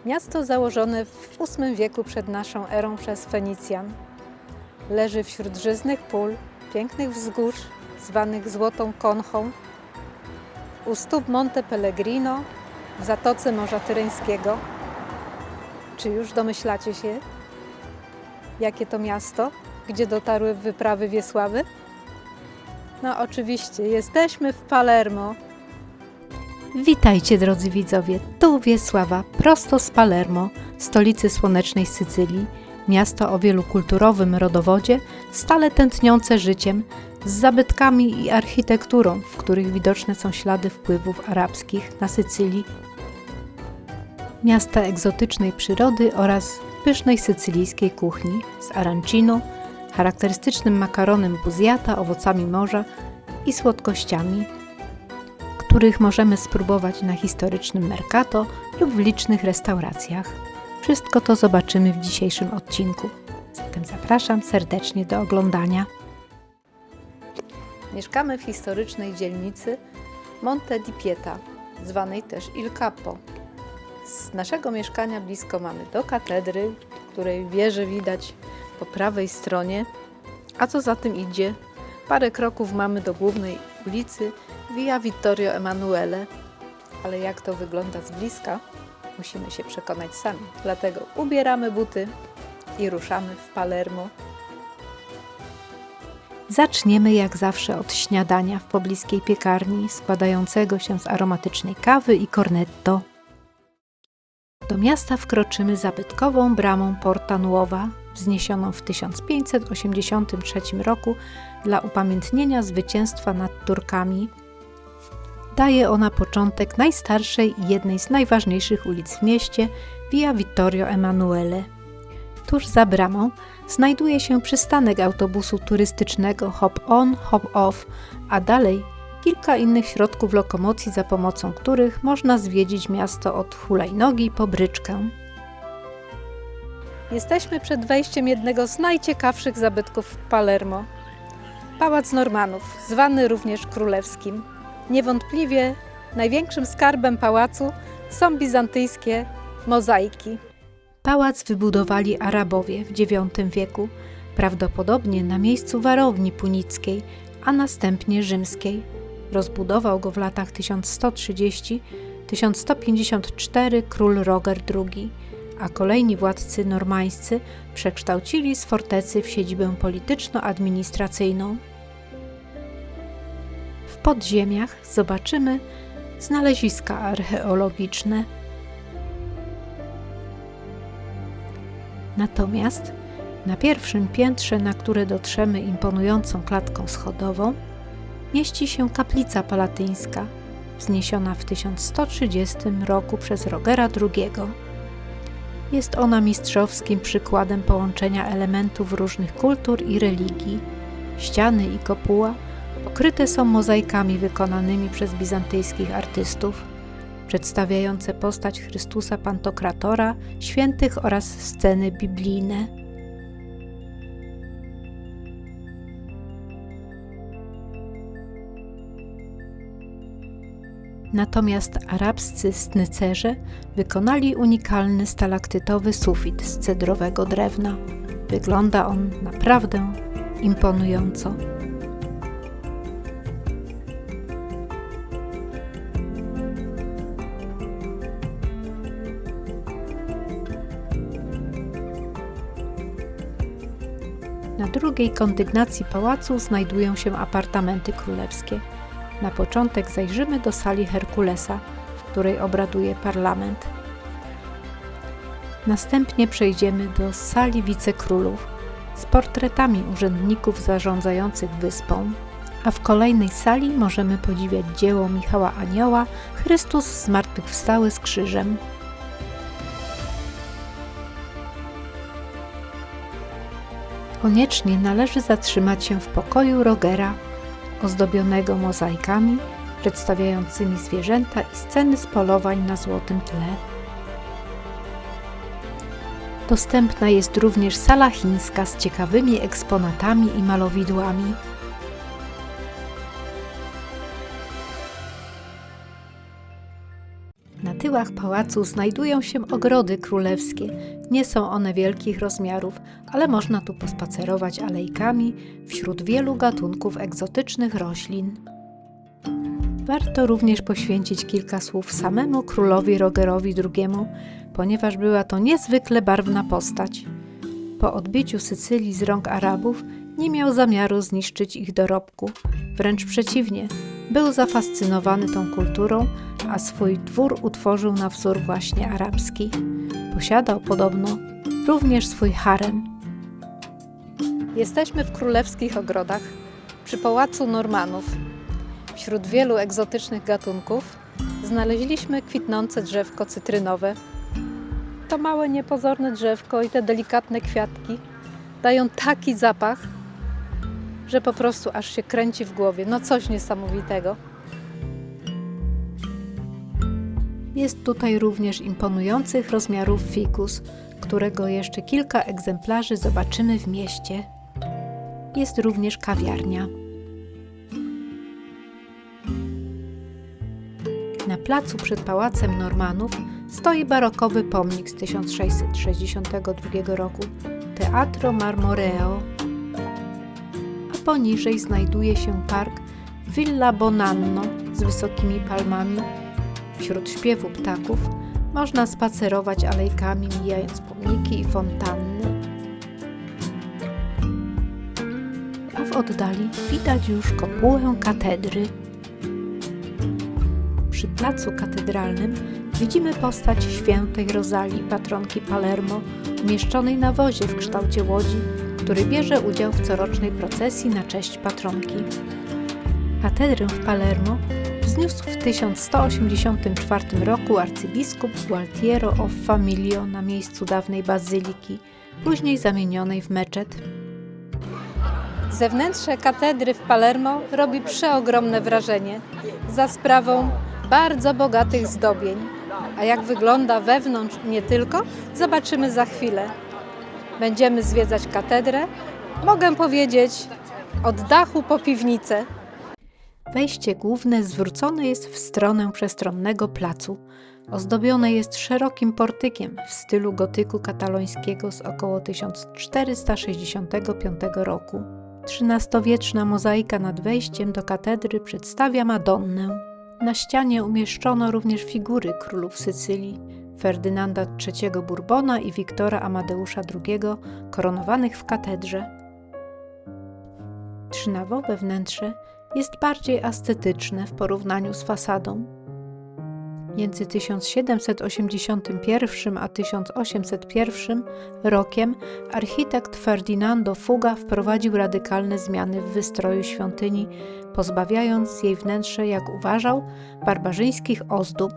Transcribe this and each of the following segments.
Miasto założone w VIII wieku przed naszą erą przez Fenicjan. Leży wśród żyznych pól, pięknych wzgórz, zwanych Złotą Konchą, u stóp Monte Pellegrino, w zatoce Morza Tyreńskiego. Czy już domyślacie się, jakie to miasto, gdzie dotarły wyprawy Wiesławy? No oczywiście, jesteśmy w Palermo. Witajcie drodzy widzowie, tu Wiesława, prosto z Palermo, stolicy słonecznej Sycylii, miasto o wielokulturowym rodowodzie, stale tętniące życiem, z zabytkami i architekturą, w których widoczne są ślady wpływów arabskich na Sycylii. Miasta egzotycznej przyrody oraz pysznej sycylijskiej kuchni z arancino, charakterystycznym makaronem buzjata, owocami morza i słodkościami, których możemy spróbować na historycznym Mercato lub w licznych restauracjach. Wszystko to zobaczymy w dzisiejszym odcinku. Zatem zapraszam serdecznie do oglądania. Mieszkamy w historycznej dzielnicy Monte di Pieta, zwanej też Il Capo. Z naszego mieszkania blisko mamy do katedry, której wieżę widać po prawej stronie, a co za tym idzie, parę kroków mamy do głównej ulicy Via Vittorio Emanuele, ale jak to wygląda z bliska, musimy się przekonać sami. Dlatego ubieramy buty i ruszamy w Palermo. Zaczniemy jak zawsze od śniadania w pobliskiej piekarni składającego się z aromatycznej kawy i cornetto. Do miasta wkroczymy zabytkową bramą Porta Nuova, wzniesioną w 1583 roku dla upamiętnienia zwycięstwa nad Turkami. Daje ona początek najstarszej i jednej z najważniejszych ulic w mieście, Via Vittorio Emanuele. Tuż za bramą znajduje się przystanek autobusu turystycznego hop-on, hop-off, a dalej kilka innych środków lokomocji, za pomocą których można zwiedzić miasto od hulajnogi po bryczkę. Jesteśmy przed wejściem jednego z najciekawszych zabytków w Palermo. Pałac Normanów, zwany również królewskim. Niewątpliwie największym skarbem pałacu są bizantyjskie mozaiki. Pałac wybudowali Arabowie w IX wieku, prawdopodobnie na miejscu warowni punickiej, a następnie rzymskiej. Rozbudował go w latach 1130-1154 król Roger II, a kolejni władcy normańscy przekształcili z fortecy w siedzibę polityczno-administracyjną. W podziemiach zobaczymy znaleziska archeologiczne. Natomiast na pierwszym piętrze, na które dotrzemy imponującą klatką schodową, mieści się kaplica palatyńska, wzniesiona w 1130 roku przez Rogera II. Jest ona mistrzowskim przykładem połączenia elementów różnych kultur i religii. Ściany i kopuła pokryte są mozaikami wykonanymi przez bizantyjskich artystów, przedstawiające postać Chrystusa Pantokratora, świętych oraz sceny biblijne. Natomiast arabscy snycerze wykonali unikalny stalaktytowy sufit z cedrowego drewna. Wygląda on naprawdę imponująco. Na drugiej kondygnacji pałacu znajdują się apartamenty królewskie. Na początek zajrzymy do sali Herkulesa, w której obraduje parlament. Następnie przejdziemy do sali wicekrólów z portretami urzędników zarządzających wyspą, a w kolejnej sali możemy podziwiać dzieło Michała Anioła Chrystus zmartwychwstały z krzyżem. Koniecznie należy zatrzymać się w pokoju Rogera, ozdobionego mozaikami przedstawiającymi zwierzęta i sceny z polowań na złotym tle. Dostępna jest również sala chińska z ciekawymi eksponatami i malowidłami. Na tyłach pałacu znajdują się ogrody królewskie. Nie są one wielkich rozmiarów, ale można tu pospacerować alejkami wśród wielu gatunków egzotycznych roślin. Warto również poświęcić kilka słów samemu królowi Rogerowi II, ponieważ była to niezwykle barwna postać. Po odbiciu Sycylii z rąk Arabów nie miał zamiaru zniszczyć ich dorobku, wręcz przeciwnie, był zafascynowany tą kulturą, a swój dwór utworzył na wzór właśnie arabski. Posiadał podobno również swój harem. Jesteśmy w królewskich ogrodach przy pałacu Normanów. Wśród wielu egzotycznych gatunków znaleźliśmy kwitnące drzewko cytrynowe. To małe, niepozorne drzewko i te delikatne kwiatki dają taki zapach, że po prostu aż się kręci w głowie. No coś niesamowitego. Jest tutaj również imponujących rozmiarów fikus, którego jeszcze kilka egzemplarzy zobaczymy w mieście. Jest również kawiarnia. Na placu przed Pałacem Normanów stoi barokowy pomnik z 1662 roku Teatro Marmoreo, a poniżej znajduje się park Villa Bonanno z wysokimi palmami. Wśród śpiewu ptaków można spacerować alejkami, mijając pomniki i fontanny. A w oddali widać już kopułę katedry. Przy placu katedralnym widzimy postać świętej Rozalii, patronki Palermo, umieszczonej na wozie w kształcie łodzi, który bierze udział w corocznej procesji na cześć patronki. Katedrę w Palermo wzniósł w 1184 roku arcybiskup Gualtiero of Famiglia na miejscu dawnej bazyliki, później zamienionej w meczet. Zewnętrzne katedry w Palermo robi przeogromne wrażenie za sprawą bardzo bogatych zdobień. A jak wygląda wewnątrz nie tylko, zobaczymy za chwilę. Będziemy zwiedzać katedrę, mogę powiedzieć, od dachu po piwnicę. Wejście główne zwrócone jest w stronę przestronnego placu. Ozdobione jest szerokim portykiem w stylu gotyku katalońskiego z około 1465 roku. XIII-wieczna mozaika nad wejściem do katedry przedstawia Madonnę. Na ścianie umieszczono również figury królów Sycylii, Ferdynanda III Bourbona i Wiktora Amadeusza II, koronowanych w katedrze. Trzynawowe wnętrze jest bardziej ascetyczne w porównaniu z fasadą. Między 1781 a 1801 rokiem architekt Ferdinando Fuga wprowadził radykalne zmiany w wystroju świątyni, pozbawiając jej wnętrze, jak uważał, barbarzyńskich ozdób.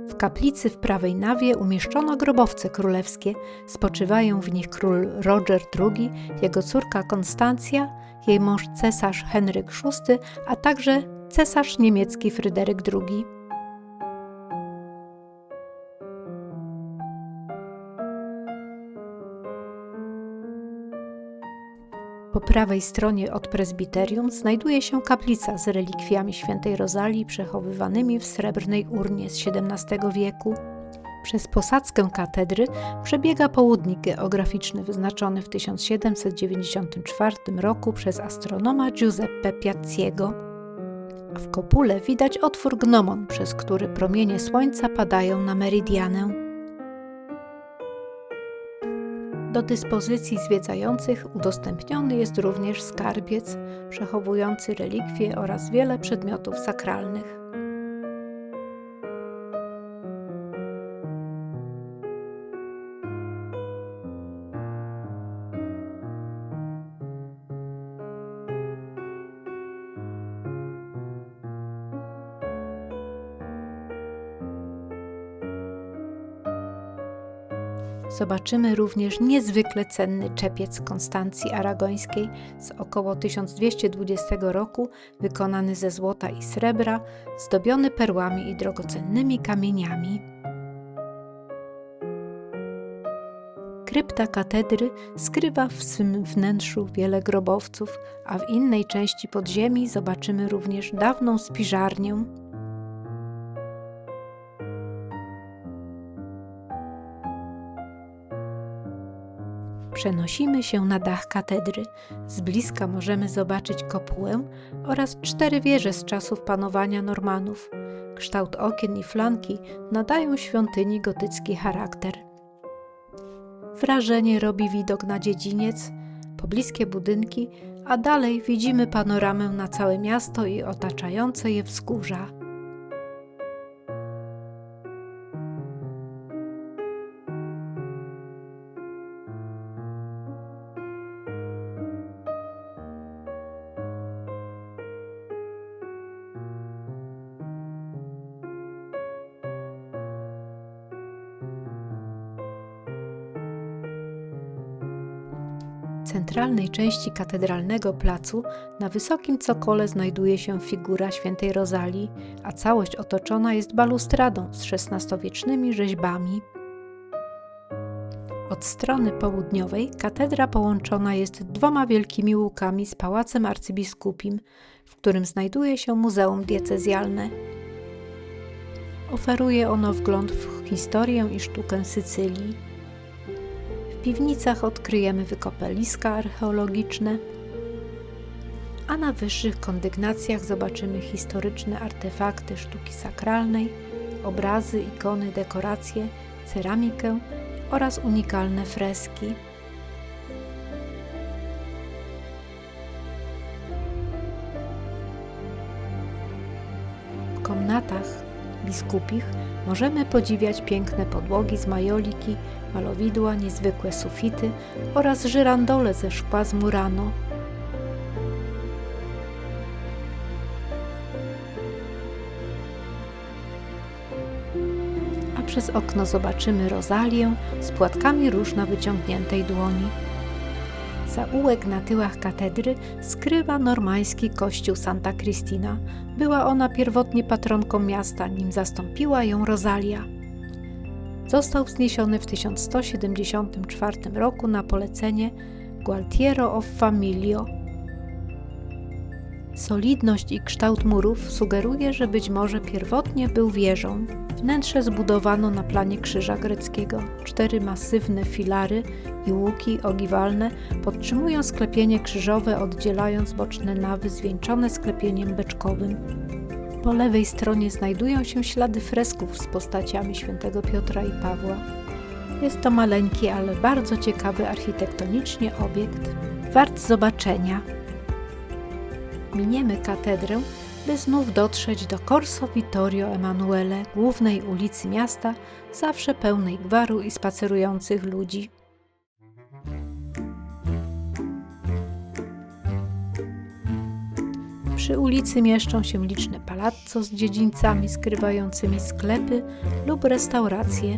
W kaplicy w prawej nawie umieszczono grobowce królewskie. Spoczywają w nich król Roger II, jego córka Konstancja, jej mąż cesarz Henryk VI, a także cesarz niemiecki Fryderyk II. Po prawej stronie od prezbiterium znajduje się kaplica z relikwiami świętej Rozalii przechowywanymi w srebrnej urnie z XVII wieku. Przez posadzkę katedry przebiega południk geograficzny wyznaczony w 1794 roku przez astronoma Giuseppe Piazziego. W kopule widać otwór gnomon, przez który promienie słońca padają na meridianę. Do dyspozycji zwiedzających udostępniony jest również skarbiec przechowujący relikwie oraz wiele przedmiotów sakralnych. Zobaczymy również niezwykle cenny czepiec Konstancji Aragońskiej z około 1220 roku, wykonany ze złota i srebra, zdobiony perłami i drogocennymi kamieniami. Krypta katedry skrywa w swym wnętrzu wiele grobowców, a w innej części podziemi zobaczymy również dawną spiżarnię. Przenosimy się na dach katedry. Z bliska możemy zobaczyć kopułę oraz 4 wieże z czasów panowania Normanów. Kształt okien i flanki nadają świątyni gotycki charakter. Wrażenie robi widok na dziedziniec, pobliskie budynki, a dalej widzimy panoramę na całe miasto i otaczające je wzgórza. W centralnej części katedralnego placu na wysokim cokole znajduje się figura świętej Rozalii, a całość otoczona jest balustradą z XVI-wiecznymi rzeźbami. Od strony południowej katedra połączona jest 2 wielkimi łukami z pałacem arcybiskupim, w którym znajduje się muzeum diecezjalne. Oferuje ono wgląd w historię i sztukę Sycylii. W piwnicach odkryjemy wykopaliska archeologiczne, a na wyższych kondygnacjach zobaczymy historyczne artefakty sztuki sakralnej, obrazy, ikony, dekoracje, ceramikę oraz unikalne freski. W komnatach biskupich możemy podziwiać piękne podłogi z majoliki, malowidła, niezwykłe sufity oraz żyrandole ze szkła z Murano. A przez okno zobaczymy Rozalię z płatkami róż na wyciągniętej dłoni. Zaułek na tyłach katedry skrywa normański kościół Santa Cristina. Była ona pierwotnie patronką miasta, nim zastąpiła ją Rosalia. Został wzniesiony w 1174 roku na polecenie Gualtiero of Famiglia. Solidność i kształt murów sugeruje, że być może pierwotnie był wieżą. Wnętrze zbudowano na planie krzyża greckiego. 4 masywne filary i łuki ogiwalne podtrzymują sklepienie krzyżowe, oddzielając boczne nawy zwieńczone sklepieniem beczkowym. Po lewej stronie znajdują się ślady fresków z postaciami świętego Piotra i Pawła. Jest to maleńki, ale bardzo ciekawy architektonicznie obiekt, wart zobaczenia. Miniemy katedrę, by znów dotrzeć do Corso Vittorio Emanuele, głównej ulicy miasta, zawsze pełnej gwaru i spacerujących ludzi. Przy ulicy mieszczą się liczne palazzo z dziedzińcami skrywającymi sklepy lub restauracje.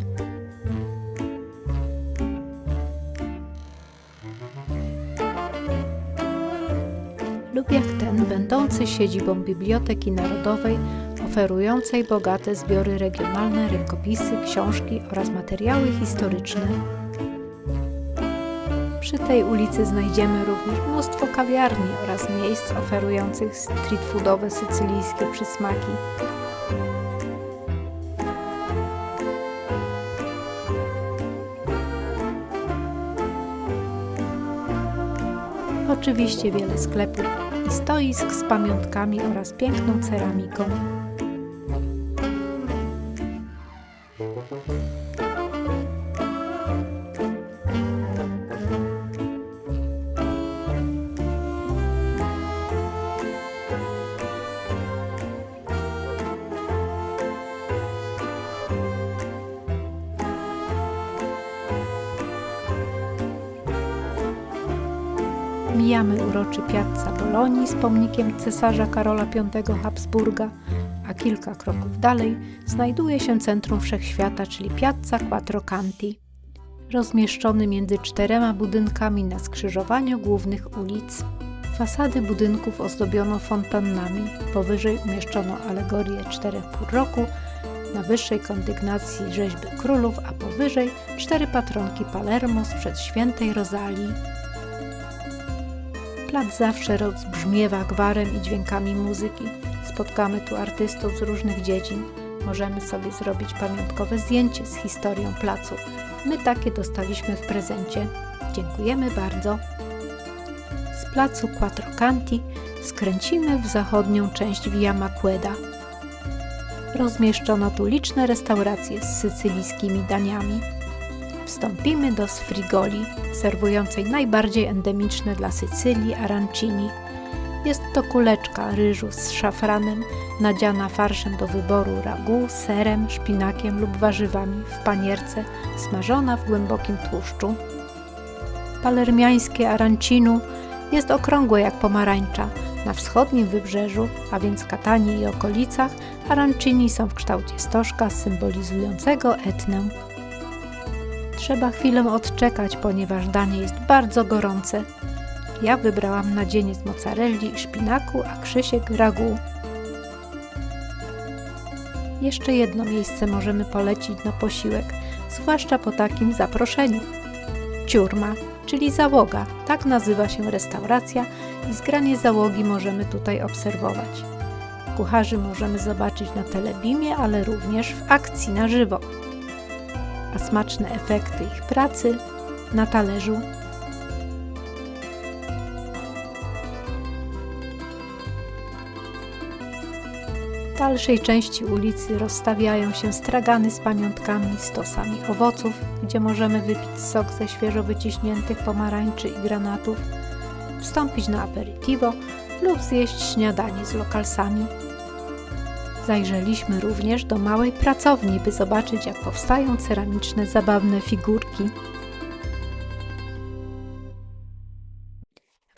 Lub jak ten, będący siedzibą Biblioteki Narodowej, oferującej bogate zbiory regionalne, rękopisy, książki oraz materiały historyczne. Przy tej ulicy znajdziemy również mnóstwo kawiarni oraz miejsc oferujących street foodowe sycylijskie przysmaki. Oczywiście wiele sklepów i stoisk z pamiątkami oraz piękną ceramiką. Mijamy uroczy Piazza Bologni z pomnikiem cesarza Karola V Habsburga, a kilka kroków dalej znajduje się centrum wszechświata, czyli Piazza Quattro Canti, rozmieszczony między 4 budynkami na skrzyżowaniu głównych ulic. Fasady budynków ozdobiono fontannami, powyżej umieszczono alegorię 4 pół roku Na wyższej kondygnacji rzeźby królów, a powyżej 4 patronki Palermo sprzed świętej Rozalii. Plac zawsze rozbrzmiewa gwarem i dźwiękami muzyki. Spotkamy tu artystów z różnych dziedzin. Możemy sobie zrobić pamiątkowe zdjęcie z historią placu. My takie dostaliśmy w prezencie. Dziękujemy bardzo. Z placu Quattro Canti skręcimy w zachodnią część Via Maqueda. Rozmieszczono tu liczne restauracje z sycylijskimi daniami. Wstąpimy do Sfrigoli, serwującej najbardziej endemiczne dla Sycylii arancini. Jest to kuleczka ryżu z szafranem, nadziana farszem do wyboru ragu, serem, szpinakiem lub warzywami w panierce, smażona w głębokim tłuszczu. Palermiańskie arancinu jest okrągłe jak pomarańcza. Na wschodnim wybrzeżu, a więc Katanii i okolicach, arancini są w kształcie stożka symbolizującego Etnę. Trzeba chwilę odczekać, ponieważ danie jest bardzo gorące. Ja wybrałam nadzienie z mozzarelli i szpinaku, a Krzysiek ragu. Jeszcze jedno miejsce możemy polecić na posiłek, zwłaszcza po takim zaproszeniu. Ciurma, czyli załoga, tak nazywa się restauracja i zgranie załogi możemy tutaj obserwować. Kucharzy możemy zobaczyć na telebimie, ale również w akcji na żywo. A smaczne efekty ich pracy na talerzu. W dalszej części ulicy rozstawiają się stragany z pamiątkami, stosami owoców, gdzie możemy wypić sok ze świeżo wyciśniętych pomarańczy i granatów, wstąpić na aperitivo lub zjeść śniadanie z lokalsami. Zajrzeliśmy również do małej pracowni, by zobaczyć, jak powstają ceramiczne zabawne figurki.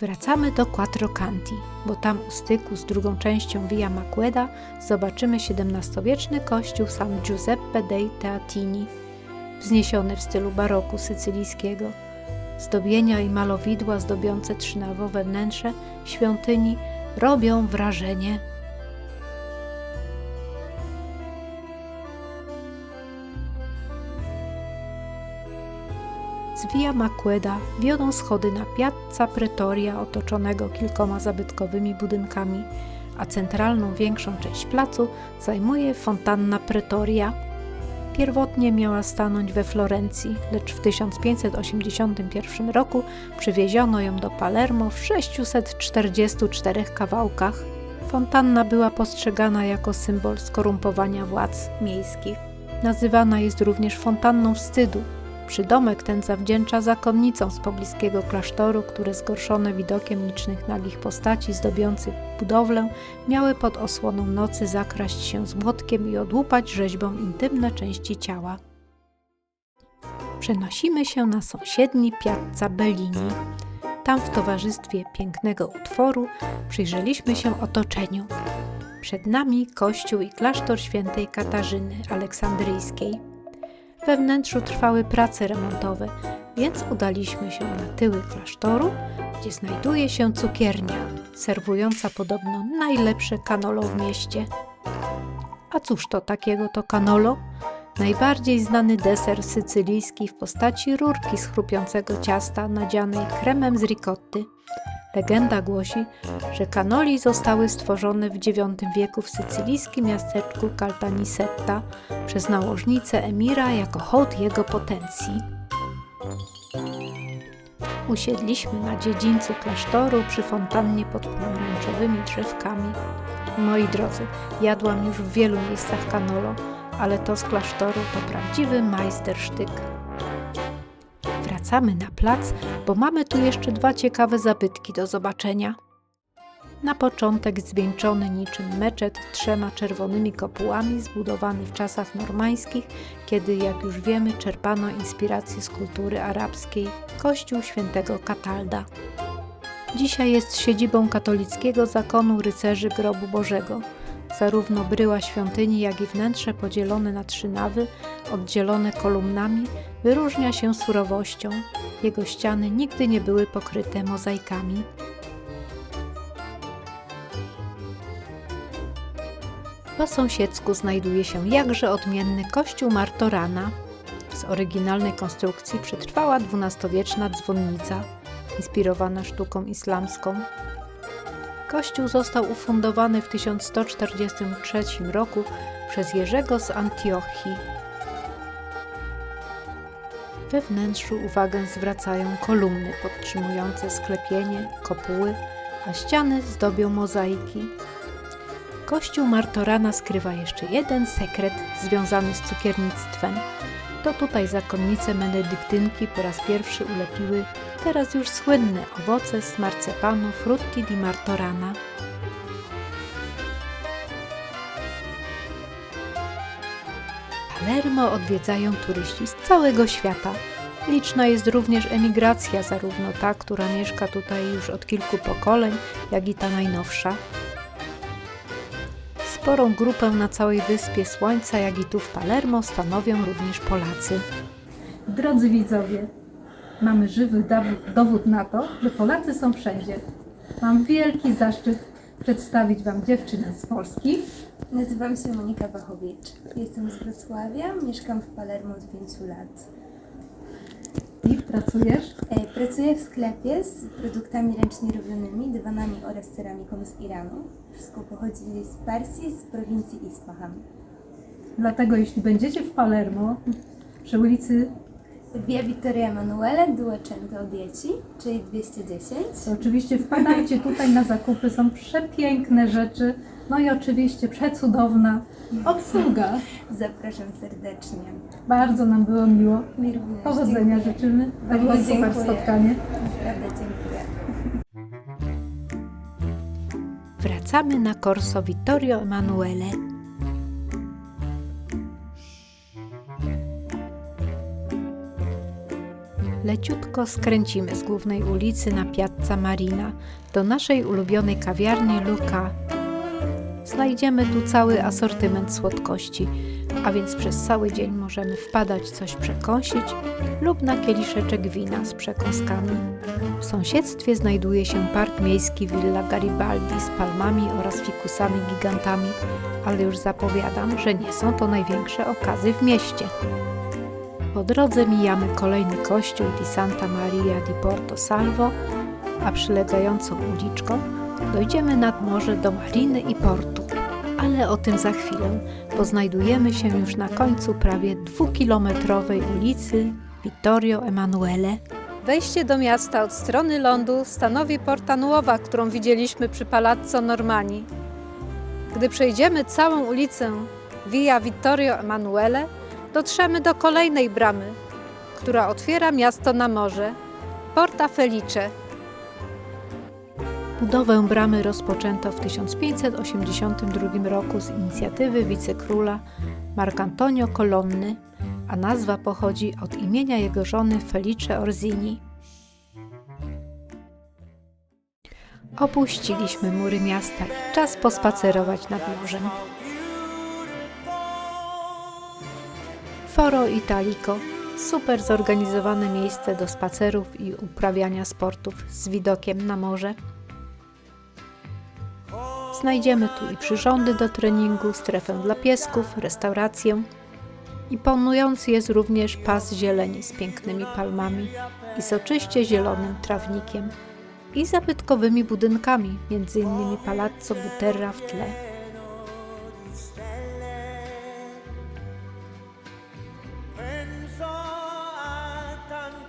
Wracamy do Quattro Canti, bo tam u styku z drugą częścią Via Maqueda zobaczymy XVII-wieczny kościół San Giuseppe dei Teatini, wzniesiony w stylu baroku sycylijskiego. Zdobienia i malowidła zdobiące trzynawowe wnętrze świątyni robią wrażenie. Z Via Maqueda wiodą schody na Piazza Pretoria otoczonego kilkoma zabytkowymi budynkami, a centralną większą część placu zajmuje fontanna Pretoria. Pierwotnie miała stanąć we Florencji, lecz w 1581 roku przywieziono ją do Palermo w 644 kawałkach. Fontanna była postrzegana jako symbol skorumpowania władz miejskich. Nazywana jest również fontanną wstydu. Przydomek ten zawdzięcza zakonnicom z pobliskiego klasztoru, które zgorszone widokiem licznych nagich postaci zdobiących budowlę miały pod osłoną nocy zakraść się z młotkiem i odłupać rzeźbą intymne części ciała. Przenosimy się na sąsiedni Piazza Bellini. Tam w towarzystwie pięknego utworu przyjrzeliśmy się otoczeniu. Przed nami kościół i klasztor świętej Katarzyny Aleksandryjskiej. We wnętrzu trwały prace remontowe, więc udaliśmy się na tyły klasztoru, gdzie znajduje się cukiernia, serwująca podobno najlepsze cannolo w mieście. A cóż to takiego to cannolo? Najbardziej znany deser sycylijski w postaci rurki z chrupiącego ciasta nadzianej kremem z ricotty. Legenda głosi, że cannoli zostały stworzone w IX wieku w sycylijskim miasteczku Caltanissetta przez nałożnicę emira jako hołd jego potencji. Usiedliśmy na dziedzińcu klasztoru przy fontannie pod pomarańczowymi drzewkami. Moi drodzy, jadłam już w wielu miejscach cannolo, ale to z klasztoru to prawdziwy majstersztyk. Wracamy na plac, bo mamy tu jeszcze 2 ciekawe zabytki do zobaczenia. Na początek zwieńczony niczym meczet 3 czerwonymi kopułami, zbudowany w czasach normańskich, kiedy, jak już wiemy, czerpano inspiracje z kultury arabskiej, kościół świętego Katalda. Dzisiaj jest siedzibą katolickiego zakonu rycerzy Grobu Bożego. Zarówno bryła świątyni, jak i wnętrze podzielone na 3 nawy, oddzielone kolumnami, wyróżnia się surowością. Jego ściany nigdy nie były pokryte mozaikami. Po sąsiedzku znajduje się jakże odmienny kościół Martorana. Z oryginalnej konstrukcji przetrwała XII-wieczna dzwonnica, inspirowana sztuką islamską. Kościół został ufundowany w 1143 roku przez Jerzego z Antiochii. We wnętrzu uwagę zwracają kolumny podtrzymujące sklepienie, kopuły, a ściany zdobią mozaiki. Kościół Martorana skrywa jeszcze jeden sekret związany z cukiernictwem. To tutaj zakonnice benedyktynki po raz pierwszy ulepiły teraz już słynne owoce z marcepanu Frutti di Martorana. Palermo odwiedzają turyści z całego świata. Liczna jest również emigracja, zarówno ta, która mieszka tutaj już od kilku pokoleń, jak i ta najnowsza. Sporą grupę na całej Wyspie Słońca, jak i tu w Palermo, stanowią również Polacy. Drodzy widzowie, mamy żywy dowód na to, że Polacy są wszędzie. Mam wielki zaszczyt przedstawić Wam dziewczynę z Polski. Nazywam się Monika Wachowicz. Jestem z Wrocławia, mieszkam w Palermo od 5 lat. I pracujesz? Pracuję w sklepie z produktami ręcznie robionymi, dywanami oraz ceramiką z Iranu. Wszystko pochodzi z Persji, z prowincji Isfahan. Dlatego jeśli będziecie w Palermo, przy ulicy, Via Vittorio Emanuele, 210, czyli 210. to oczywiście wpadajcie tutaj na zakupy, są przepiękne rzeczy, no i oczywiście przecudowna obsługa. Zapraszam serdecznie. Bardzo nam było miło. Mi również. Powodzenia Dziękuję. życzymy. To było Bardzo super dziękuję. spotkanie. Naprawdę dziękuję. Wracamy na Corso Vittorio Emanuele. Leciutko skręcimy z głównej ulicy na Piazza Marina do naszej ulubionej kawiarni Luca. Znajdziemy tu cały asortyment słodkości, a więc przez cały dzień możemy wpadać coś przekąsić lub na kieliszeczek wina z przekąskami. W sąsiedztwie znajduje się park miejski Villa Garibaldi z palmami oraz fikusami gigantami, ale już zapowiadam, że nie są to największe okazy w mieście. Po drodze mijamy kolejny kościół di Santa Maria di Porto Salvo, a przylegającą uliczką dojdziemy nad morze do mariny i portu. Ale o tym za chwilę, bo znajdujemy się już na końcu prawie 2-kilometrowej ulicy Vittorio Emanuele. Wejście do miasta od strony lądu stanowi Porta Nuova, którą widzieliśmy przy Palazzo Normanni. Gdy przejdziemy całą ulicę Via Vittorio Emanuele, dotrzemy do kolejnej bramy, która otwiera miasto na morze, Porta Felice. Budowę bramy rozpoczęto w 1582 roku z inicjatywy wicekróla Marcantonio Colonna, a nazwa pochodzi od imienia jego żony Felice Orsini. Opuściliśmy mury miasta i czas pospacerować nad morzem. Foro Italico, super zorganizowane miejsce do spacerów i uprawiania sportów z widokiem na morze. Znajdziemy tu i przyrządy do treningu, strefę dla piesków, restaurację. Imponujący jest również pas zieleni z pięknymi palmami i soczyście zielonym trawnikiem i zabytkowymi budynkami, m.in. Palazzo Butera w tle.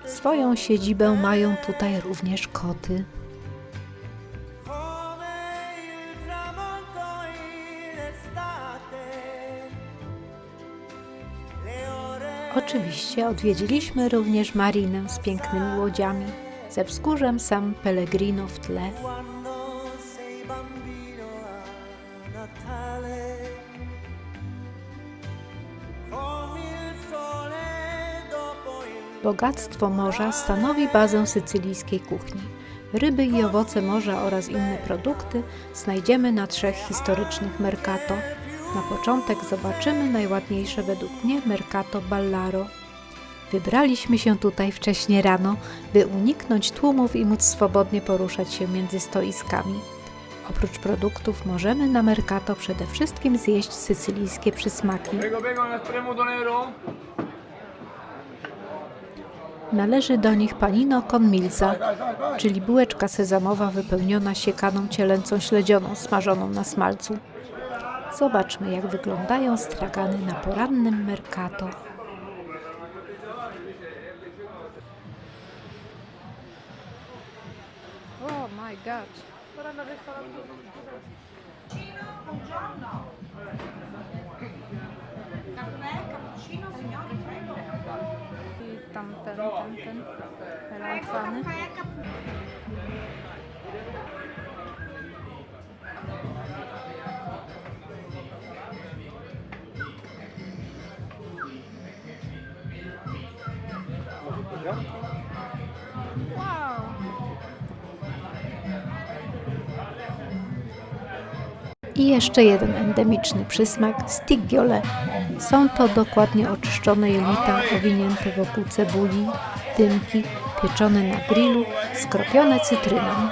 Swoją siedzibę mają tutaj również koty. Oczywiście odwiedziliśmy również marinę z pięknymi łodziami, ze wzgórzem San Pellegrino w tle. Bogactwo morza stanowi bazę sycylijskiej kuchni. Ryby i owoce morza oraz inne produkty znajdziemy na 3 historycznych mercato. Na początek zobaczymy najładniejsze według mnie Mercato Ballaro. Wybraliśmy się tutaj wcześnie rano, by uniknąć tłumów i móc swobodnie poruszać się między stoiskami. Oprócz produktów możemy na Mercato przede wszystkim zjeść sycylijskie przysmaki. Należy do nich panino con milza, czyli bułeczka sezamowa wypełniona siekaną cielęcą śledzioną smażoną na smalcu. Zobaczmy, jak wyglądają stragany na porannym Mercato. Oh my god. I tamten melanzany. Wow. I jeszcze jeden endemiczny przysmak, stiggiole. Są to dokładnie oczyszczone jelita owinięte wokół cebuli, dymki, pieczone na grillu, skropione cytryną.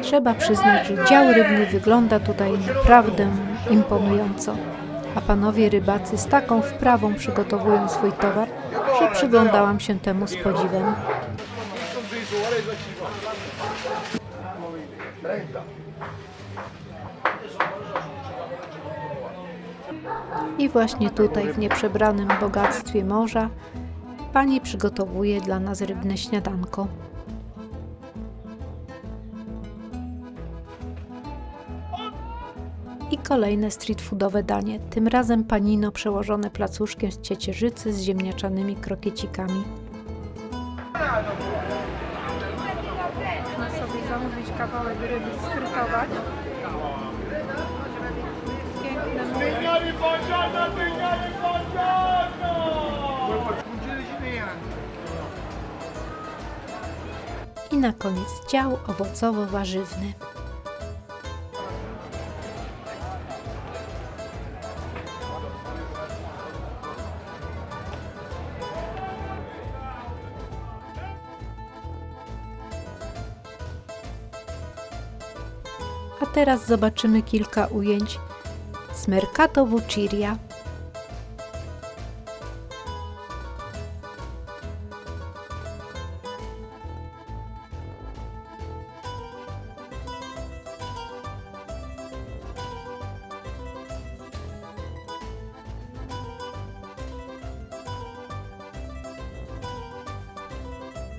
Trzeba przyznać, że dział rybny wygląda tutaj naprawdę imponująco, a panowie rybacy z taką wprawą przygotowują swój towar, że przyglądałam się temu z podziwem. I właśnie tutaj, w nieprzebranym bogactwie morza, pani przygotowuje dla nas rybne śniadanko. I kolejne street foodowe danie, tym razem panino przełożone placuszkiem z ciecierzycy z ziemniaczanymi krokiecikami. Można sobie zamówić kawałek ryby, sfrytować. Piękne mury. I na koniec dział owocowo-warzywny. A teraz zobaczymy kilka ujęć z Mercato Vucciria.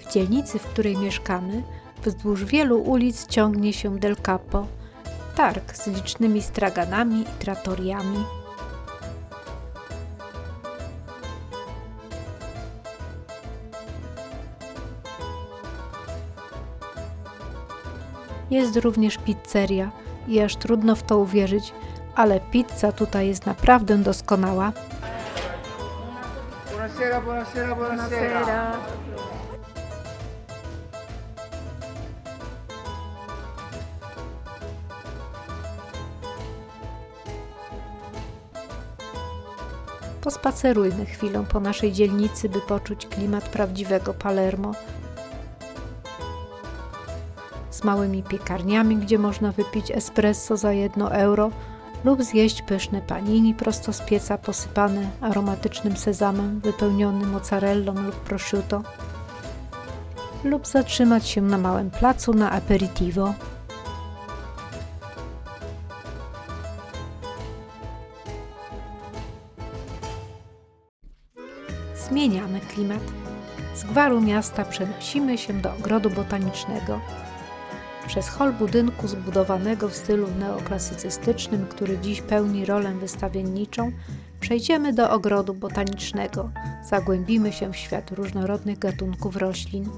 W dzielnicy, w której mieszkamy, wzdłuż wielu ulic ciągnie się Del Capo, targ z licznymi straganami i trattoriami. Jest również pizzeria i aż trudno w to uwierzyć, ale pizza tutaj jest naprawdę doskonała. Buonasera, buonasera, buonasera. Masera. Pospacerujmy chwilę po naszej dzielnicy, by poczuć klimat prawdziwego Palermo. Z małymi piekarniami, gdzie można wypić espresso za 1 euro lub zjeść pyszne panini prosto z pieca posypane aromatycznym sezamem, wypełniony mozzarellą lub prosciutto, lub zatrzymać się na małym placu na aperitivo. Zmieniamy klimat. Z gwaru miasta przenosimy się do ogrodu botanicznego. Przez hol budynku zbudowanego w stylu neoklasycystycznym, który dziś pełni rolę wystawienniczą, przejdziemy do ogrodu botanicznego. Zagłębimy się w świat różnorodnych gatunków roślin.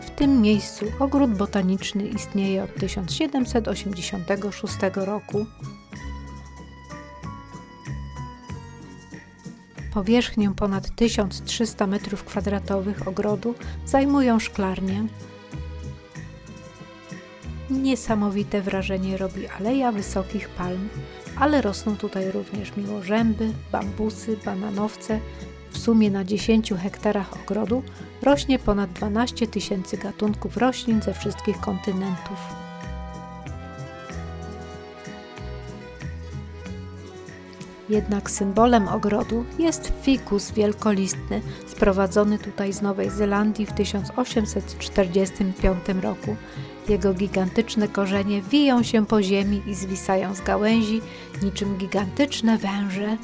W tym miejscu ogród botaniczny istnieje od 1786 roku. Powierzchnię ponad 1300 m2 ogrodu zajmują szklarnie. Niesamowite wrażenie robi aleja wysokich palm, ale rosną tutaj również miłożęby, bambusy, bananowce. W sumie na 10 hektarach ogrodu rośnie ponad 12 000 gatunków roślin ze wszystkich kontynentów. Jednak symbolem ogrodu jest fikus wielkolistny, sprowadzony tutaj z Nowej Zelandii w 1845 roku. Jego gigantyczne korzenie wiją się po ziemi i zwisają z gałęzi niczym gigantyczne węże.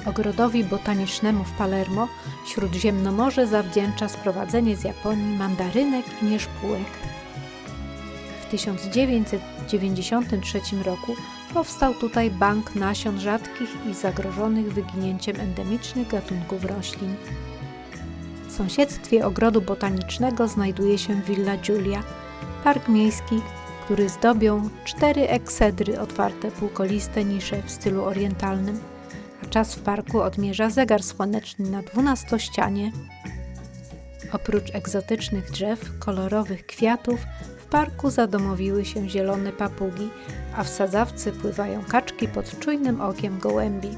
Ogrodowi botanicznemu w Palermo Śródziemnomorze zawdzięcza sprowadzenie z Japonii mandarynek i nieszpółek. W 1993 roku powstał tutaj bank nasion rzadkich i zagrożonych wyginięciem endemicznych gatunków roślin. W sąsiedztwie ogrodu botanicznego znajduje się Villa Giulia, park miejski, który zdobią 4 eksedry otwarte półkoliste nisze w stylu orientalnym, a czas w parku odmierza zegar słoneczny na 12-ścianie. Oprócz egzotycznych drzew, kolorowych kwiatów, w parku zadomowiły się zielone papugi, a w sadzawce pływają kaczki pod czujnym okiem gołębi.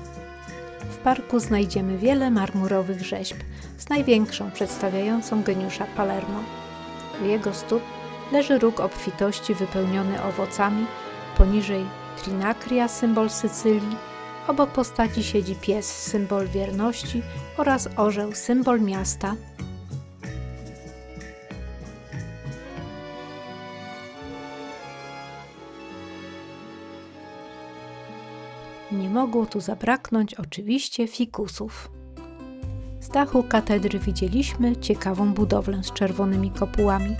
W parku znajdziemy wiele marmurowych rzeźb, z największą przedstawiającą geniusza Palermo. U jego stóp leży róg obfitości wypełniony owocami, poniżej Trinacria, symbol Sycylii, obok postaci siedzi pies, symbol wierności, oraz orzeł, symbol miasta. Nie mogło tu zabraknąć oczywiście fikusów. Z dachu katedry widzieliśmy ciekawą budowlę z czerwonymi kopułami,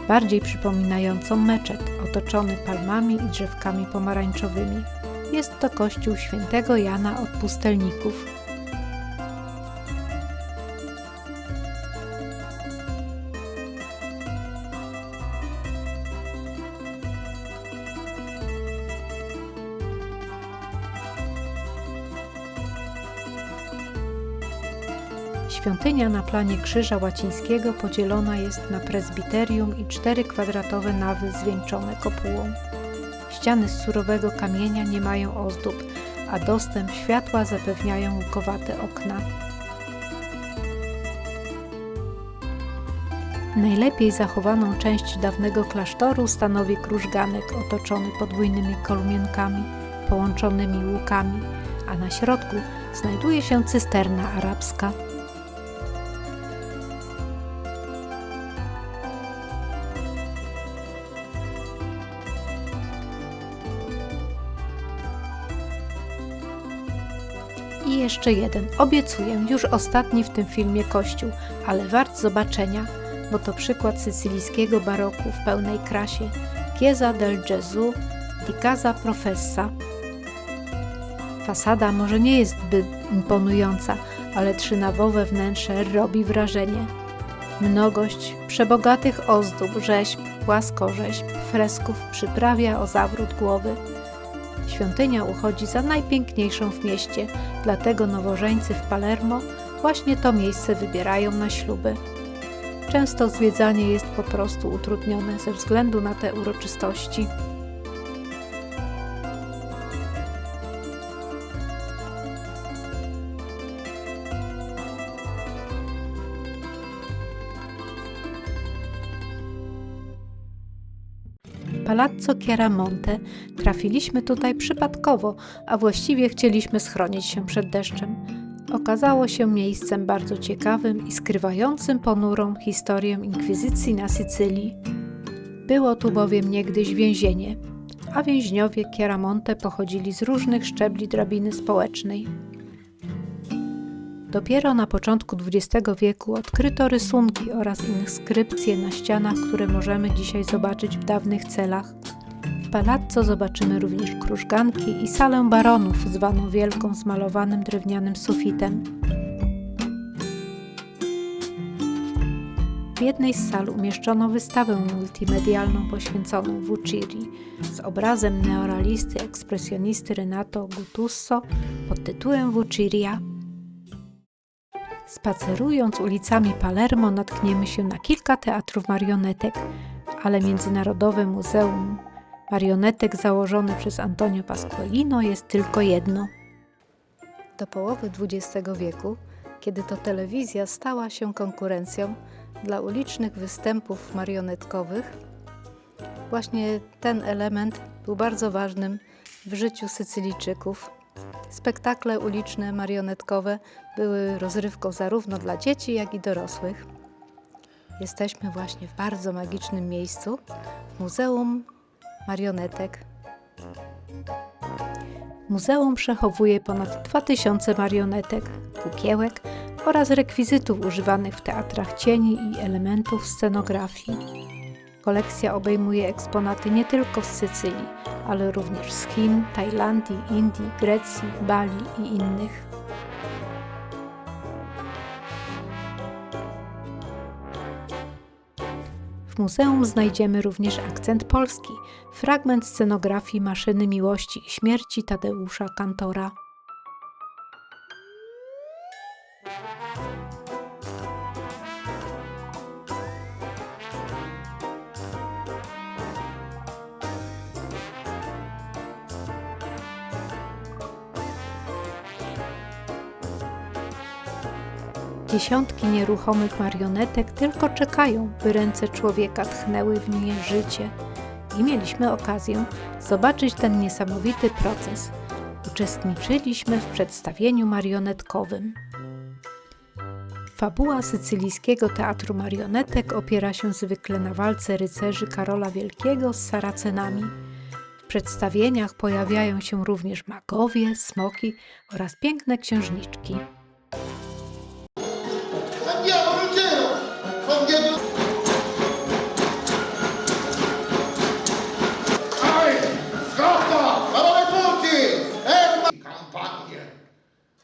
bardziej przypominającą meczet, otoczony palmami i drzewkami pomarańczowymi. Jest to kościół świętego Jana od Pustelników. Świątynia na planie Krzyża Łacińskiego podzielona jest na prezbiterium i 4 kwadratowe nawy zwieńczone kopułą. Ściany z surowego kamienia nie mają ozdób, a dostęp światła zapewniają łukowate okna. Najlepiej zachowaną część dawnego klasztoru stanowi krużganek otoczony podwójnymi kolumienkami, połączonymi łukami, a na środku znajduje się cysterna arabska. I jeszcze jeden, obiecuję, już ostatni w tym filmie kościół, ale wart zobaczenia, bo to przykład sycylijskiego baroku w pełnej krasie. Chiesa del Gesù di Casa Professa. Fasada może nie jest zbyt imponująca, ale trzynawowe wnętrze robi wrażenie. Mnogość przebogatych ozdób, rzeźb, płaskorzeźb, fresków przyprawia o zawrót głowy. Świątynia uchodzi za najpiękniejszą w mieście, dlatego nowożeńcy w Palermo właśnie to miejsce wybierają na śluby. Często zwiedzanie jest po prostu utrudnione ze względu na te uroczystości. Palazzo Chiaramonte trafiliśmy tutaj przypadkowo, a właściwie chcieliśmy schronić się przed deszczem. Okazało się miejscem bardzo ciekawym i skrywającym ponurą historię inkwizycji na Sycylii. Było tu bowiem niegdyś więzienie, a więźniowie Chiaramonte pochodzili z różnych szczebli drabiny społecznej. Dopiero na początku XX wieku odkryto rysunki oraz inskrypcje na ścianach, które możemy dzisiaj zobaczyć w dawnych celach. W palazzo zobaczymy również krużganki i salę baronów, zwaną wielką, zmalowanym drewnianym sufitem. W jednej z sal umieszczono wystawę multimedialną poświęconą Vuccirii z obrazem neorealisty ekspresjonisty Renato Guttuso pod tytułem Vucciria. Spacerując ulicami Palermo natkniemy się na kilka teatrów marionetek, ale Międzynarodowe Muzeum Marionetek założone przez Antonio Pasqualino jest tylko jedno. Do połowy XX wieku, kiedy to telewizja stała się konkurencją dla ulicznych występów marionetkowych, właśnie ten element był bardzo ważnym w życiu Sycylijczyków. Spektakle uliczne, marionetkowe były rozrywką zarówno dla dzieci, jak i dorosłych. Jesteśmy właśnie w bardzo magicznym miejscu, w Muzeum Marionetek. Muzeum przechowuje ponad 2000 marionetek, kukiełek oraz rekwizytów używanych w teatrach cieni i elementów scenografii. Kolekcja obejmuje eksponaty nie tylko z Sycylii, ale również z Chin, Tajlandii, Indii, Grecji, Bali i innych. W muzeum znajdziemy również akcent polski, fragment scenografii Maszyny Miłości i Śmierci Tadeusza Kantora. Dziesiątki nieruchomych marionetek tylko czekają, by ręce człowieka tchnęły w nie życie. I mieliśmy okazję zobaczyć ten niesamowity proces. Uczestniczyliśmy w przedstawieniu marionetkowym. Fabuła sycylijskiego teatru marionetek opiera się zwykle na walce rycerzy Karola Wielkiego z Saracenami. W przedstawieniach pojawiają się również magowie, smoki oraz piękne księżniczki. Andiamo, Ruggero! Andiamo! Dai! Scappa! Parole forti! Campagne!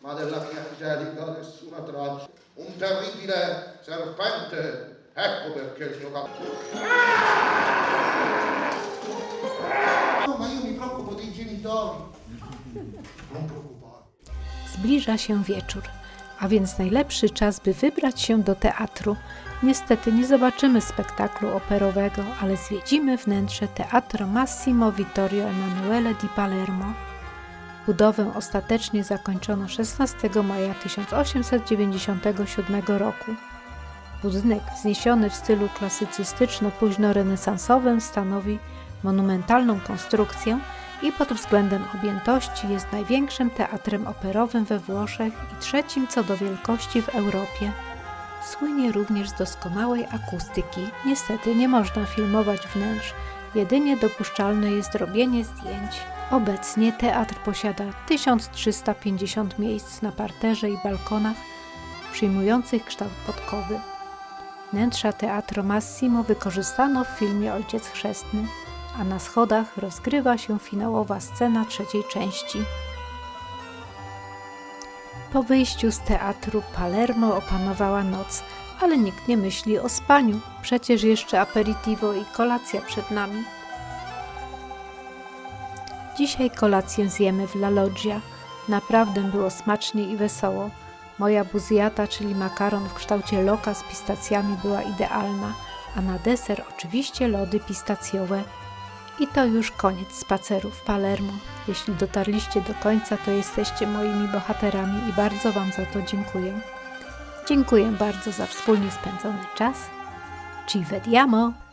Ma della mia angelica nessuna traccia. Un terribile serpente! Ecco perché il mio capo... No, ma io mi preoccupo dei genitori. Non preoccupare. Zbliża się wieczór, a więc najlepszy czas, by wybrać się do teatru. Niestety nie zobaczymy spektaklu operowego, ale zwiedzimy wnętrze Teatro Massimo Vittorio Emanuele di Palermo. Budowę ostatecznie zakończono 16 maja 1897 roku. Budynek wzniesiony w stylu klasycystyczno-późnorenesansowym stanowi monumentalną konstrukcję i pod względem objętości jest największym teatrem operowym we Włoszech i trzecim co do wielkości w Europie. Słynie również z doskonałej akustyki. Niestety nie można filmować wnętrz, jedynie dopuszczalne jest robienie zdjęć. Obecnie teatr posiada 1350 miejsc na parterze i balkonach przyjmujących kształt podkowy. Wnętrza Teatro Massimo wykorzystano w filmie Ojciec Chrzestny, a na schodach rozgrywa się finałowa scena trzeciej części. Po wyjściu z teatru Palermo opanowała noc, ale nikt nie myśli o spaniu, przecież jeszcze aperitivo i kolacja przed nami. Dzisiaj kolację zjemy w La Loggia. Naprawdę było smacznie i wesoło. Moja buziata, czyli makaron w kształcie loka z pistacjami, była idealna, a na deser oczywiście lody pistacjowe. I to już koniec spaceru w Palermo. Jeśli dotarliście do końca, to jesteście moimi bohaterami i bardzo Wam za to dziękuję. Dziękuję bardzo za wspólnie spędzony czas. Ci vediamo!